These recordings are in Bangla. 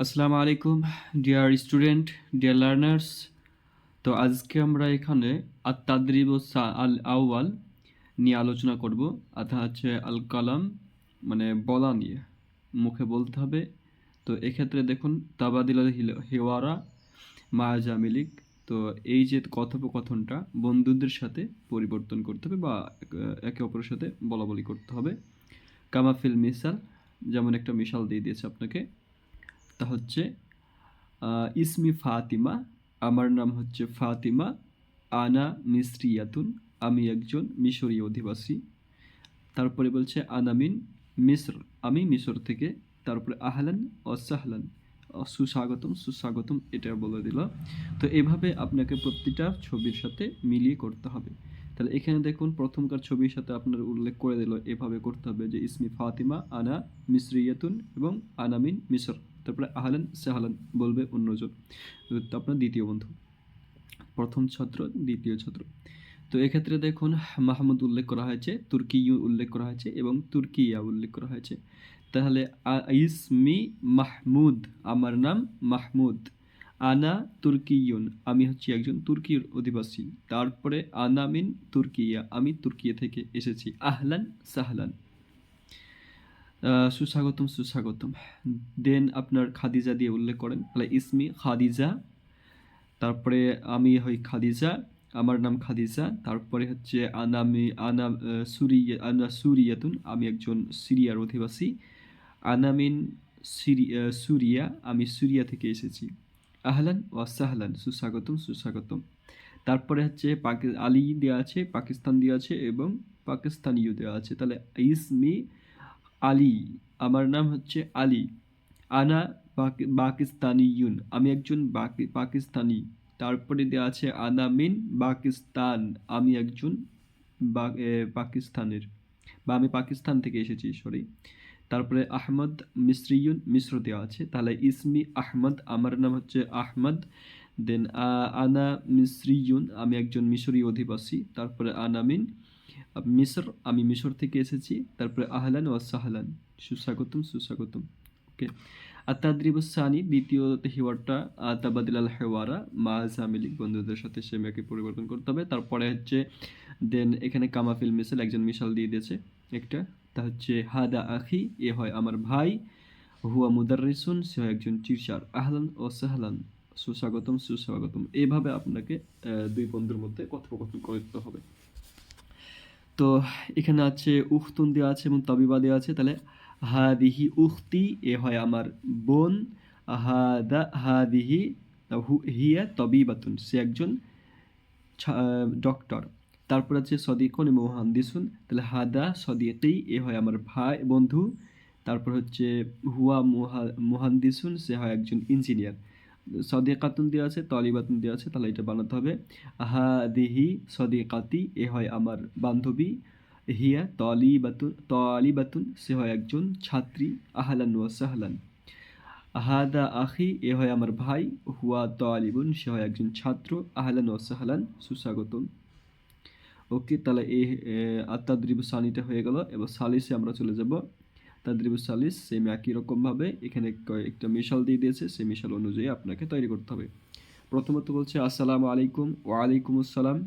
আসসালামু আলাইকুম ডিয়ার স্টুডেন্ট, ডিয়ার লার্নার্স। তো আজকে আমরা এখানে আত-তাদরিব আল আউয়াল নিয়ে আলোচনা করব। অর্থাৎ হচ্ছে আল কালাম মানে বলা নিয়ে, মুখে বলতে হবে। তো এক্ষেত্রে দেখুন তাবাদিলাল হিওয়ারা মা জামিলিক। তো এই যে কথোপকথনটা বন্ধুদের সাথে পরিবর্তন করতে হবে বা একে অপরের সাথে বলা বলি করতে হবে। কামাফিল মিসাল, যেমন একটা মিসাল দিয়ে দিয়েছে আপনাকে। তা হচ্ছে ইসমি ফাতিমা, আমার নাম হচ্ছে ফাতিমা। আনা মিসরিয়াতুন, আমি একজন মিশরীয় অধিবাসী। তারপরে বলছে আনামিন মিসর, আমি মিশর থেকে। তারপরে আহলান ও সাহলান, সুস্বাগতম সুস্বাগতম, এটা বলে দিল। তো এভাবে আপনাকে প্রতিটা ছবির সাথে মিলিয়ে করতে হবে। তাহলে এখানে দেখুন প্রথমকার ছবির সাথে আপনার উল্লেখ করে দিল, এভাবে করতে হবে যে ইসমি ফাতিমা আনা মিসরিয়াতুন এবং আনামিন মিশর। তারপরে আহলান সাহলান বলবে অন্যজন, তো আপনার দ্বিতীয় বন্ধু। প্রথম ছাত্র, দ্বিতীয় ছাত্র। তো এক্ষেত্রে দেখুন মাহমুদ উল্লেখ করা হয়েছে, তুর্কিয়ু উল্লেখ করা হয়েছে এবং তুর্কিয়া উল্লেখ করা হয়েছে। তাহলে ইসমি মাহমুদ, আমার নাম মাহমুদ। আনা তুর্কিয়ুন, আমি হচ্ছি একজন তুর্কির অধিবাসী। তারপরে আনামিন তুর্কিয়া, আমি তুর্কিয়া থেকে এসেছি। আহলান সাহলান, সুস্বাগতম সুস্বাগতম। দেন আপনার খাদিজা দিয়ে উল্লেখ করেন, তাহলে ইসমি খাদিজা। তারপরে আমি হই খাদিজা, আমার নাম খাদিজা। তারপরে হচ্ছে আনা সুরিয়াতুন, আমি একজন সিরিয়ার অধিবাসী। আনামিন সুরিয়া, আমি সুরিয়া থেকে এসেছি। আহলান ওয়া সাহলান, সুস্বাগতম সুস্বাগতম। তারপরে হচ্ছে আলী দেওয়া আছে, পাকিস্তান দেওয়া আছে এবং পাকিস্তানিও দেওয়া আছে। তাহলে ইসমি আলী, আমার নাম হচ্ছে আলী। আনা পাকিস্তানিয়ুন, আমি একজন পাকিস্তানি। তারপরে দেওয়া আছে আনা মিন পাকিস্তান, আমি একজন পাকিস্তানের, বা আমি পাকিস্তান থেকে এসেছি, সরি। তারপরে আহমদ মিসরিয়ুন, মিশ্র দেওয়া আছে। তাহলে ইসমি আহমদ, আমার নাম হচ্ছে আহমদ। দেন আনা মিসরিয়ুন, আমি একজন মিশরী অধিবাসী। তারপরে আনামিন মিশর, আমি মিশর থেকে এসেছি। তারপরে আহলান ওয়া সাহলান, সুস্বাগতম সুস্বাগতম। ওকে। আর তাদরিবুস সানি, দ্বিতীয় হিওয়ারটা তাবাদিল আল হেওয়ারা মা জামিলিক, বন্ধুদের সাথে সে মেয়েকে পরিবর্তন করতে হবে। তারপরে হচ্ছে দেন এখানে কামাফিল মিসাল, একজন মিসাল দিয়ে দিয়েছে একটা। তা হচ্ছে হাদা আখি, এ হয় আমার ভাই। হুয়া মুদাররিসুন, সে হয় একজন টিচার। আহলান ও সাহলান, সুস্বাগতম সুস্বাগতম। এভাবে আপনাকে দুই বন্ধুর মধ্যে কথোপকথন করতে হবে। তো এখানে আছে উখতুন দেওয়া আছে এবং তবিবা দেওয়া আছে। তাহলে হাদিহি উখতি, এ হয় আমার বোন। হাদিহি হিয়া তবিবাতুন, সে একজন ডক্টর। তারপর আছে সদিকুন মুহান্দিসুন, তাহলে হাদা সদিকি, এ হয় আমার ভাই বন্ধু। তারপর হচ্ছে হুয়া মুহান্দিসুন, সে হয় একজন ইঞ্জিনিয়ার। সদিকাতুন দেওয়া আছে, তলিবাতুন দেওয়া আছে, তাহলে এটা বানাতে হবে হাদিহি সদিকাতি, এ হয় আমার বান্ধবী। হিয়া তলিবাতুন, সে হয় একজন ছাত্রী। আহলান ওয়া সাহলান। হাদা আখি, এ হয় আমার ভাই। হুয়া তালিবুন, সে হয় একজন ছাত্র। আহলান ওয়া সাহলান, সুস্বাগতম। ওকে, তাহলে এই আত্মাদ্রিবু সানিটা হয়ে গেল। এবার সালিসে আমরা চলে যাব। তাদ্রিবু সালিস সেম একই রকমভাবে এখানে একটা মিশাল দিয়ে দিয়েছে, সেই মিশাল অনুযায়ী আপনাকে তৈরি করতে হবে। প্রথমত বলছে আসসালামু আলাইকুম, ওয়ালাইকুম আসসালাম,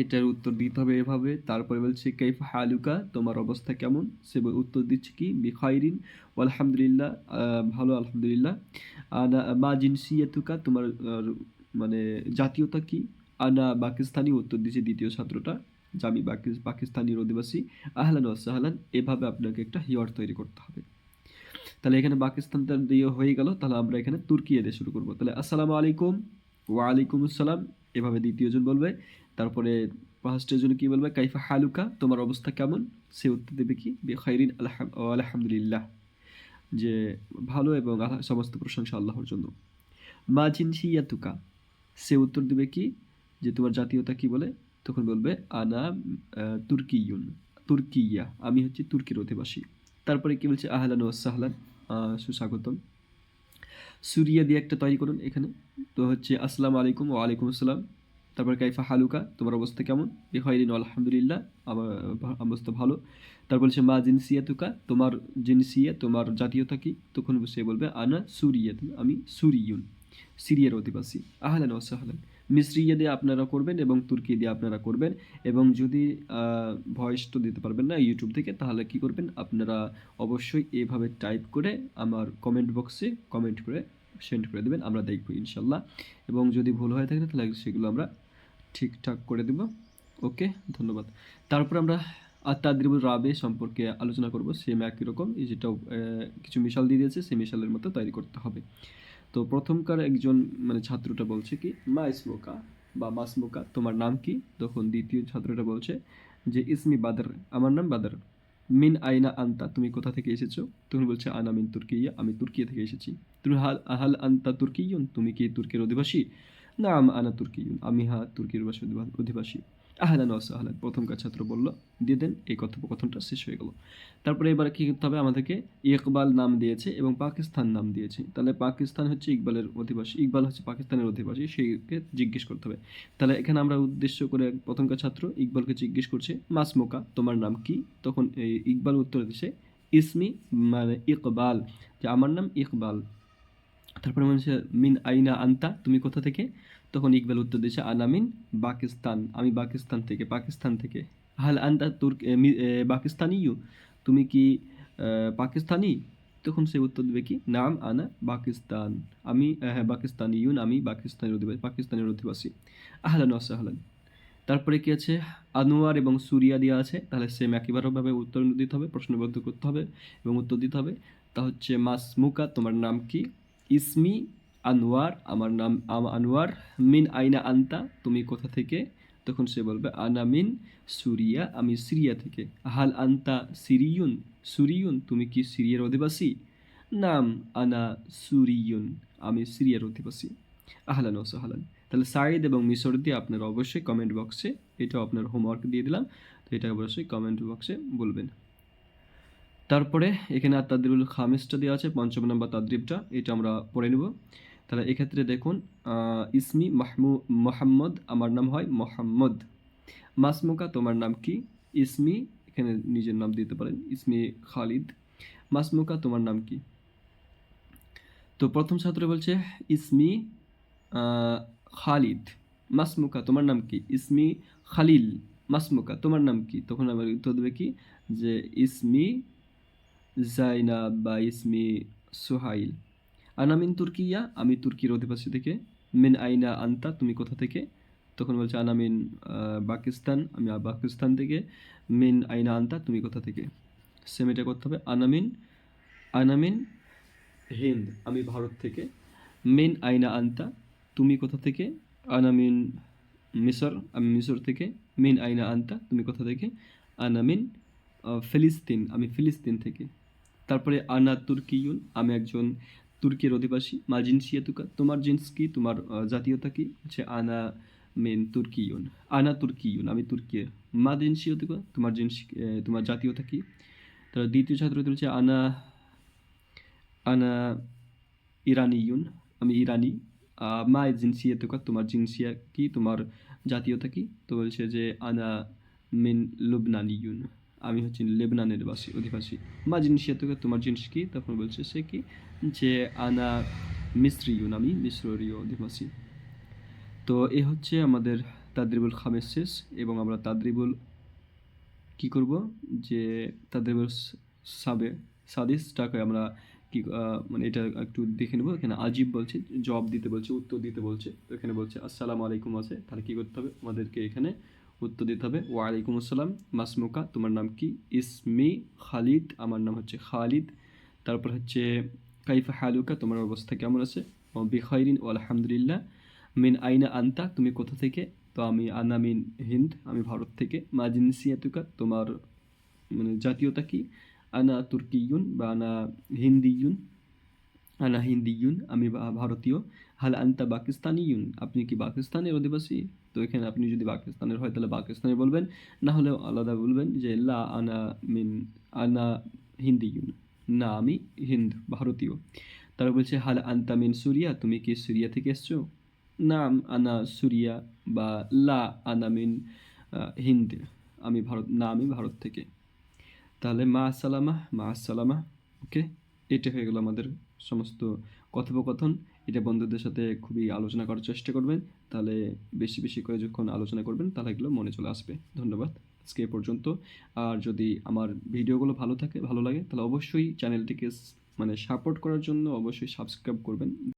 এটার উত্তর দিতে হবে এভাবে। তারপরে বলছে কাইফা হালুকা, তোমার অবস্থা কেমন? সে উত্তর দিচ্ছে কি বিখাইরিন আলহামদুলিল্লাহ, ভালো আলহামদুলিল্লাহ। আনা মা জিনসিয়াতুকা, তোমার মানে জাতীয়তা কি? আনা পাকিস্তানি, উত্তর দিচ্ছে দ্বিতীয় ছাত্রটা যে আমি পাকিস্তানির অধিবাসী। আহলান ওয়া সাহলান, এভাবে আপনাকে একটা হিওয়ার তৈরি করতে হবে। তাহলে এখানে পাকিস্তানটা দিয়ে হয়ে গেল। তাহলে আমরা এখানে তুর্কিয়া দিয়ে শুরু করবো। তাহলে আসসালামু আলাইকুম, ওয়ালাইকুম আসসালাম, এভাবে দ্বিতীয়জন বলবে। তারপরে ফার্স্টের জন্য কি বলবে? কাইফা হালুকা, তোমার অবস্থা কেমন? সে উত্তর দেবে কি বিখাইরিন আলহামদুলিল্লাহ, যে ভালো এবং সমস্ত প্রশংসা আল্লাহর জন্য। মা জিনসিয়াতুকা, সে উত্তর দেবে কি যে তোমার জাতীয়তা কি বলে? তখন বলবে আনা তুর্কিয়ুন, তুর্কিয়া, আমি হচ্ছি তুর্কির অধিবাসী। তারপরে কি বলছে? আহলান ওয়া সাহলান, সুস্বাগতম। সুরিয়া দিয়ে একটা তৈরি করুন এখানে। তো হচ্ছে আসসালামু আলাইকুম, ওয়ালাইকুম আসসালাম। তারপর কাইফা হালুকা, তোমার অবস্থা কেমন? বিখাইরিন আলহামদুলিল্লাহ, আমার অবস্থা ভালো। তারপর বলছে মা জিনসিয়াতুকা, তোমার জিনসিয়া, তোমার জাতীয়তা কি? তখন সে বলবে আনা সুরিয়াতুন, আমি সুরিয়ুন, সিরিয়ার অধিবাসী। আহলান ওয়া সাহলান। মিসরিয়া দিয়ে আপনারা করবেন এবং তুর্কি দিয়ে আপনারা করবেন। এবং যদি ভয়েস তো দিতে পারবেন না ইউটিউব থেকে, তাহলে কি করবেন আপনারা? অবশ্যই এভাবে টাইপ করে আমার কমেন্ট বক্সে কমেন্ট করে সেন্ড করে দেবেন, আমরা দেখব ইনশাল্লাহ। এবং যদি ভুল হয়ে থাকে তাহলে সেগুলো আমরা ঠিকঠাক করে দেব। ওকে, ধন্যবাদ। তারপর আমরা আত-তাদরিবুর রাবি সম্পর্কে আলোচনা করব। সেম একই রকম, এই যেটাও কিছু মিশাল দিয়ে দিয়েছে, সেই মিশালের মতো তৈরি করতে হবে। তো প্রথমকার একজন মানে ছাত্রটা বলছে কি মা ইসমুকা বা মাসমুকা, তোমার নাম কি? তখন দ্বিতীয় ছাত্রটা বলছে যে ইসমি বাদর, আমার নাম বাদর। মিন আইনা আন্তা, তুমি কোথা থেকে এসেছো? তুমি বলছে আনা মিন তুর্কিয়া, আমি তুর্কিয়া থেকে এসেছি। তুমি হাল আহাল আন্তা তুর্কিয়ুন, তুমি কি তুর্কির অধিবাসী? না আনা তুর্কিয়ুন, আমি তুর্কির অধিবাসী। আহলান ওয়া সাহলান, প্রথমকার ছাত্র বলল, দিয়ে দেন, এই কথোপকথনটা শেষ হয়ে গেল। তারপরে এবার কী করতে হবে আমাদেরকে? ইকবাল নাম দিয়েছে এবং পাকিস্তান নাম দিয়েছে, তাহলে পাকিস্তান হচ্ছে ইকবালের অধিবাসী, ইকবাল হচ্ছে পাকিস্তানের অধিবাসী, সেইকে জিজ্ঞেস করতে হবে। তাহলে এখানে আমরা উদ্দেশ্য করে প্রথমকার ছাত্র ইকবালকে জিজ্ঞেস করছে মাসমোকা, তোমার নাম কি? তখন এই ইকবাল উত্তর দিচ্ছে ইসমি মানে ইকবাল, যে আমার নাম ইকবাল। তারপরে বলছে মিন আইনা আন্তা, তুমি কোথা থেকে? তখন ইকবাল উত্তর দিচ্ছে আনা মিন পাকিস্তান, আমি পাকিস্তান থেকে। হাল আন্তা পাকিস্তানি ইউ, তুমি কি পাকিস্তানি? তখন সে উত্তর দেবে কি নাম আনা পাকিস্তান, আমি হ্যাঁ পাকিস্তানি ইউন, আমি পাকিস্তানের অধিবাসী। আহলান ওয়া সাহলান। তারপরে কি আছে? আনোয়ার এবং সুরিয়া দেওয়া আছে, তাহলে সেম একইভাবে উত্তর দিতে হবে, প্রশ্নবদ্ধ করতে হবে এবং উত্তর দিতে হবে। তা হচ্ছে মাসমুকা, তোমার নাম কি? ইসমি আনোয়ার, আমার নাম আনোয়ার। মিন আইনা আন্তা, তুমি কোথা থেকে? তখন সে বলবে আনা মিন সুরিয়া, আমি সিরিয়া থেকে। হাল আন্তা সুরিয়ুন, তুমি কি সিরিয়ার অধিবাসী? নাম আনা সুরিয়ুন, আমি সিরিয়ার অধিবাসী। আহলান ও সাহলান। তাহলে সাইদ এবং মিশর দিয়ে আপনারা অবশ্যই কমেন্ট বক্সে, এটাও আপনার হোমওয়ার্ক দিয়ে দিলাম, তো এটা অবশ্যই কমেন্ট বক্সে বলবেন। তারপরে এখানে তাদরিবুল খামিসটা দেওয়া আছে, ৫ম নম্বর তাদরিবটা, এটা আমরা পড়ে নেব। তাহলে এক্ষেত্রে দেখুন ইসমি মোহাম্মদ, আমার নাম হয় মোহাম্মদ। মাসমুকা, তোমার নাম কি? ইসমি, এখানে নিজের নাম দিতে পারেন, ইসমি খালিদ। মাসমুকা, তোমার নাম কি? তো প্রথম ছাত্র বলছে ইসমি খালিদ। মাসমুকা, তোমার নাম কি? ইসমি খালিল। মাসমুকা, তোমার নাম কি? তখন আমার উত্তর দেবে কি যে ইসমি জাইনাব বা ইসমি সুহাইল। আনা মিন তুর্কিয়া, আমি তুর্কির অধিবাসী থেকে। মিন আইনা আন্তা, তুমি কোথা থেকে? তখন বলছে আনা মিন পাকিস্তান, আমি পাকিস্তান থেকে। মিন আইনা আন্তা, তুমি কোথা থেকে? সেম এটা করতে হবে। আনামিন হিন্দ, আমি ভারত থেকে। মিন আইনা আন্তা, তুমি কোথা থেকে? আনামিন মিশর, আমি মিশর থেকে। মিন আইনা আন্তা, তুমি কোথা থেকে? আনামিন ফিলিস্তিন, আমি ফিলিস্তিন থেকে। তারপরে আনা তুর্কিয়ুন, আমি একজন তুর্কির অধিবাসী। মা জিনসিয়াতুকা, তোমার জিন্স কি, তোমার জাতীয়তা কি? হচ্ছে আনা মিন তুর্কিয়ুন, আনা তুর্কিয়ুন, আমি তুর্কি। মা জিনসিয়াতুকা, তোমার তোমার জাতীয়তা কি? তার দ্বিতীয় ছাত্র হচ্ছে আনা আনা ইরানিয়ুন, আমি ইরানি। মা জিনসিয়াতুকা, তোমার জিনসিয়া কি, তোমার জাতীয়তা কি? তো বলছে যে আনা মিন লুবনানিয়ুন, আমি হচ্ছি লেবনানের অধিবাসী। মা জিনসিয়াতুকা, তোমার জিনিস কি? তখন বলছে সে কি যে আনা মিসরিয়ুন, আমি মিশরীয় অধিবাসী। তো এ হচ্ছে আমাদের তাদরিবুল খামেস শেষ, এবং আমরা তাদরিবুল কি করব যে তাদরিবুল সাদিসটাকে আমরা কি মানে এটা একটু দেখে নেব। এখানে আজিব বলছে, জবাব দিতে বলছে, উত্তর দিতে বলছে। তো এখানে বলছে আসসালামু আলাইকুম আছে, তাহলে কী করতে হবে আমাদেরকে? এখানে উত্তর দিতে হবে ওয়ালাইকুম আসসালাম। মাসমুকা, তোমার নাম কি? ইসমি খালিদ, আমার নাম হচ্ছে খালিদ। তারপর হচ্ছে কাইফা হালুকা, তোমার অবস্থা কেমন আছে? বিখাইরিন আলহামদুলিল্লাহ। মিন আইনা আন্তা, তুমি কোথা থেকে? তো আমি আনা মিন হিন্দ, আমি ভারত থেকে। মা জিনসিয়াতুকা, তোমার মানে জাতীয়তা কি? আনা তুর্কিয়ুন বা আনা হিন্দিয়ুন, আমি ভারতীয়। হাল আন্তা পাকিস্তানিয়ুন, আপনি কি পাকিস্তানের অধিবাসী? তো এখানে আপনি যদি পাকিস্তানের হয় তাহলে পাকিস্তানি বলবেন, না হলে আলাদা বলবেন যে লা আনা হিন্দিয়ুন, না আমি ভারতীয়। তারা বলছে হাল আন্তা মিন সুরিয়া, তুমি কি সিরিয়া থেকে এসছো? নাম আনা সুরিয়া বা লা আনা মিন হিন্দ, আমি ভারত থেকে। তাহলে মা আসসালামা, ওকে। এটা হয়ে গেল আমাদের সমস্ত কথোপকথন। এটা বন্ধুদের সাথে খুবই আলোচনা করার চেষ্টা করবেন। তাহলে বেশি বেশি করে যখন আলোচনা করবেন তাহলে এগুলো মনে চলে আসবে। ধন্যবাদ। আজকে এ পর্যন্ত। আর যদি আমার ভিডিওগুলো ভালো লাগে তাহলে অবশ্যই চ্যানেলটিকে মানে সাপোর্ট করার জন্য অবশ্যই সাবস্ক্রাইব করবেন।